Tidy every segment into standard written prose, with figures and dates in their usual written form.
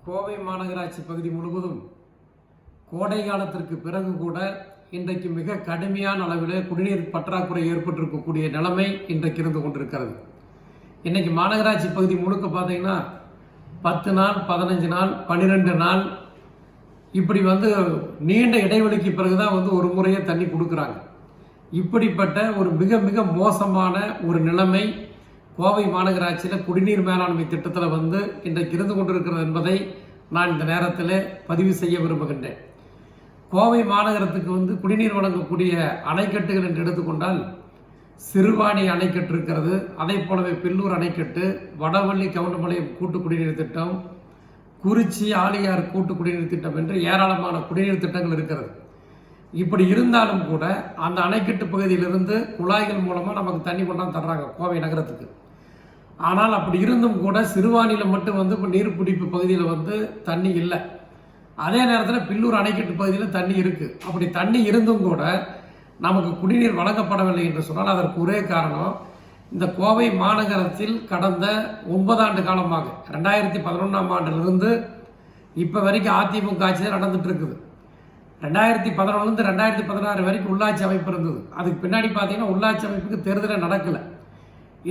கோவை மாநகராட்சி பகுதி முழுவதும் கோடை காலத்திற்கு பிறகு கூட இன்றைக்கு மிக கடுமையான அளவில் குடிநீர் பற்றாக்குறை ஏற்பட்டிருக்கக்கூடிய நிலைமை இன்றைக்கு இருந்து கொண்டிருக்கிறது. இன்றைக்கி மாநகராட்சி பகுதி முழுக்க பார்த்தீங்கன்னா 10 நாள் 15 நாள் 12 நாள் இப்படி நீண்ட இடைவெளிக்கு பிறகு தான் ஒரு முறையே தண்ணி கொடுக்குறாங்க. இப்படிப்பட்ட ஒரு மிக மிக மோசமான ஒரு நிலைமை கோவை மாநகராட்சியில் குடிநீர் மேலாண்மை திட்டத்தில் இன்றைக்கு இருந்து கொண்டிருக்கிறது என்பதை நான் இந்த நேரத்தில் பதிவு செய்ய விரும்புகின்றேன். கோவை மாநகரத்துக்கு குடிநீர் வழங்கக்கூடிய அணைக்கட்டுகள் என்று எடுத்துக்கொண்டால் சிறுவாணி அணைக்கட்டு இருக்கிறது. அதே போலவே பில்லூர் அணைக்கட்டு, வடவள்ளி கவுண்டமலையம் கூட்டு குடிநீர் திட்டம், குறிச்சி ஆலியார் கூட்டு குடிநீர் திட்டம் என்று ஏராளமான குடிநீர் திட்டங்கள் இருக்கிறது. இப்படி இருந்தாலும் கூட அந்த அணைக்கட்டு பகுதியிலிருந்து குழாய்கள் மூலமாக நமக்கு தண்ணி கொண்டாந்து தர்றாங்க கோவை நகரத்துக்கு. ஆனால் அப்படி இருந்தும் கூட சிறுவாணியில் மட்டும் இப்போ நீர்பிடிப்பு பகுதியில் தண்ணி இல்லை. அதே நேரத்தில் பில்லூர் அணைக்கட்டு பகுதியில் தண்ணி இருக்குது. அப்படி தண்ணி இருந்தும் கூட நமக்கு குடிநீர் வழங்கப்படவில்லை என்று சொன்னால் அதற்கு ஒரே காரணம், இந்த கோவை மாநகரத்தில் கடந்த 9 ஆண்டு காலமாக 2011ஆம் ஆண்டிலிருந்து இப்போ வரைக்கும் அதிமுக ஆட்சி தான் நடந்துட்டு இருக்குது. 2011லேருந்து 2016 வரைக்கும் உள்ளாட்சி அமைப்பு இருந்தது. அதுக்கு பின்னாடி பார்த்தீங்கன்னா உள்ளாட்சி அமைப்புக்கு தேர்தலே நடக்கலை.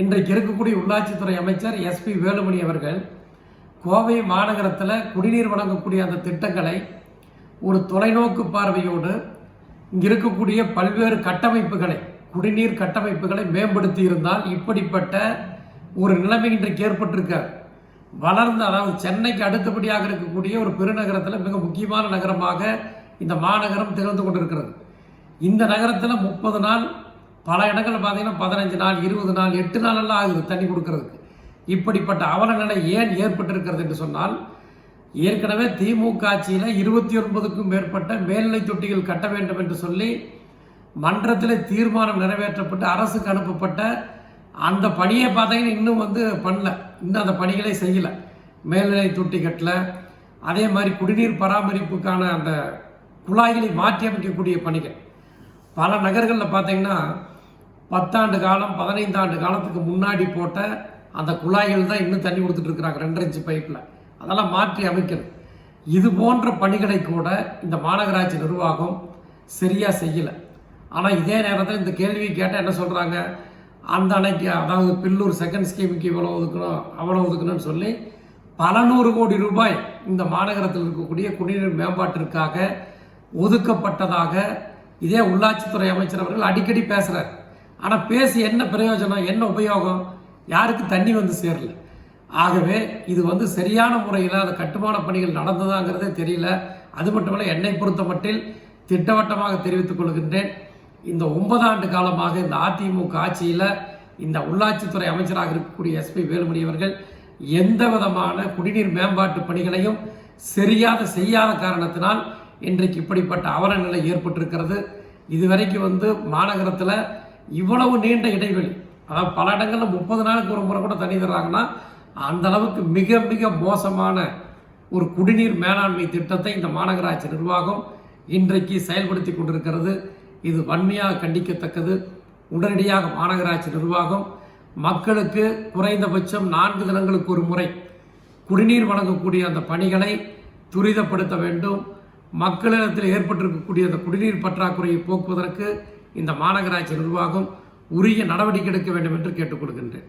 இன்றைக்கு இருக்கக்கூடிய உள்ளாட்சித்துறை அமைச்சர் SP வேலுமணி அவர்கள் கோவை மாநகரத்தில் குடிநீர் வழங்கக்கூடிய அந்த திட்டங்களை ஒரு தொலைநோக்கு பார்வையோடு இங்கே இருக்கக்கூடிய பல்வேறு கட்டமைப்புகளை, குடிநீர் கட்டமைப்புகளை மேம்படுத்தி இருந்தால் இப்படிப்பட்ட ஒரு நிலைமை இன்றைக்கு ஏற்பட்டிருக்கார். வளர்ந்த, அதாவது சென்னைக்கு அடுத்தபடியாக இருக்கக்கூடிய ஒரு பெருநகரத்தில் மிக முக்கியமான நகரமாக இந்த மாநகரம் திகழ்ந்து கொண்டிருக்கிறது. இந்த நகரத்தில் 30 நாள், பல இடங்கள் பார்த்தீங்கன்னா 15 நாள் 20 நாள் 8 நாள் எல்லாம் ஆகுது தண்ணி கொடுக்கறதுக்கு. இப்படிப்பட்ட அவல நிலை ஏன் ஏற்பட்டிருக்கிறது என்று சொன்னால், ஏற்கனவே திமுக ஆட்சியில் 29க்கும் மேற்பட்ட மேல்நிலை தொட்டிகள் கட்ட வேண்டும் என்று சொல்லி மன்றத்தில் தீர்மானம் நிறைவேற்றப்பட்டு அரசுக்கு அனுப்பப்பட்ட அந்த பணியை பார்த்தீங்கன்னா இன்னும் பண்ணல. இன்னும் அந்த பணிகளை செய்யலை. மேல்நிலை தொட்டி கட்டல. அதே மாதிரி குடிநீர் பராமரிப்புக்கான அந்த குழாய்களை மாற்றி அமைக்கக்கூடிய பணிகள் பல நகர்களில் பார்த்தீங்கன்னா 10 ஆண்டு காலம் 15 ஆண்டு காலத்துக்கு முன்னாடி போட்ட அந்த குழாய்கள் தான் இன்னும் தண்ணி கொடுத்துட்டு இருக்கிறாங்க 2.5 இன்ச் பைப்பில். அதெல்லாம் மாற்றி அமைக்கணும். இது போன்ற பணிகளை கூட இந்த மாநகராட்சி நிர்வாகம் சரியாக செய்யலை. ஆனால் இதே நேரத்தில் இந்த கேள்வி கேட்டால் என்ன சொல்கிறாங்க, அந்த அணைக்கு, அதாவது பில்லூர் செகண்ட் ஸ்கீமுக்கு இவ்வளோ ஒதுக்கணும் அவ்வளோ ஒதுக்கணும்னு சொல்லி பல 100 கோடி ரூபாய் இந்த மாநகரத்தில் இருக்கக்கூடிய குடிநீர் மேம்பாட்டிற்காக ஒதுக்கப்பட்டதாக இதே உள்ளாட்சித்துறை அமைச்சர் அவர்கள் அடிக்கடி பேசுகிறார். ஆனால் பேசி என்ன பிரயோஜனம், என்ன உபயோகம், யாருக்கு தண்ணி சேரல. ஆகவே இது சரியான முறையில் அந்த கட்டுமான பணிகள் நடந்ததாங்கிறதே தெரியல. அது மட்டுமல்ல, என்னை பொறுத்த மட்டில் திட்டவட்டமாக தெரிவித்துக் கொள்கின்றேன், இந்த 9 ஆண்டு காலமாக இந்த அதிமுக ஆட்சியில் இந்த உள்ளாட்சித்துறை அமைச்சராக இருக்கக்கூடிய SP வேலுமணி அவர்கள் எந்த விதமான குடிநீர் மேம்பாட்டு பணிகளையும் சரியாக செய்யாத காரணத்தினால் இன்றைக்கு இப்படிப்பட்ட அவல நிலை ஏற்பட்டிருக்கிறது. இதுவரைக்கும் மாநகரத்தில் இவ்வளவு நீண்ட இடைவெளி, அதாவது பல இடங்களில் 30 நாளுக்கு ஒரு முறை கூட தண்ணி தர்றாங்கன்னா அந்த அளவுக்கு மிக மிக மோசமான ஒரு குடிநீர் மேலாண்மை திட்டத்தை இந்த மாநகராட்சி நிர்வாகம் இன்றைக்கு செயல்படுத்தி கொண்டிருக்கிறது. இது வன்மையாக கண்டிக்கத்தக்கது. உடனடியாக மாநகராட்சி நிர்வாகம் மக்களுக்கு குறைந்தபட்சம் 4 தினங்களுக்கு ஒரு முறை குடிநீர் வழங்கக்கூடிய அந்த பணிகளை துரிதப்படுத்த வேண்டும். மக்களிடத்தில் ஏற்பட்டிருக்கக்கூடிய அந்த குடிநீர் பற்றாக்குறையை போக்குவதற்கு இந்த மாநகராட்சி நிர்வாகம் உரிய நடவடிக்கை எடுக்க வேண்டும் என்று கேட்டுக்கொள்கின்றேன்.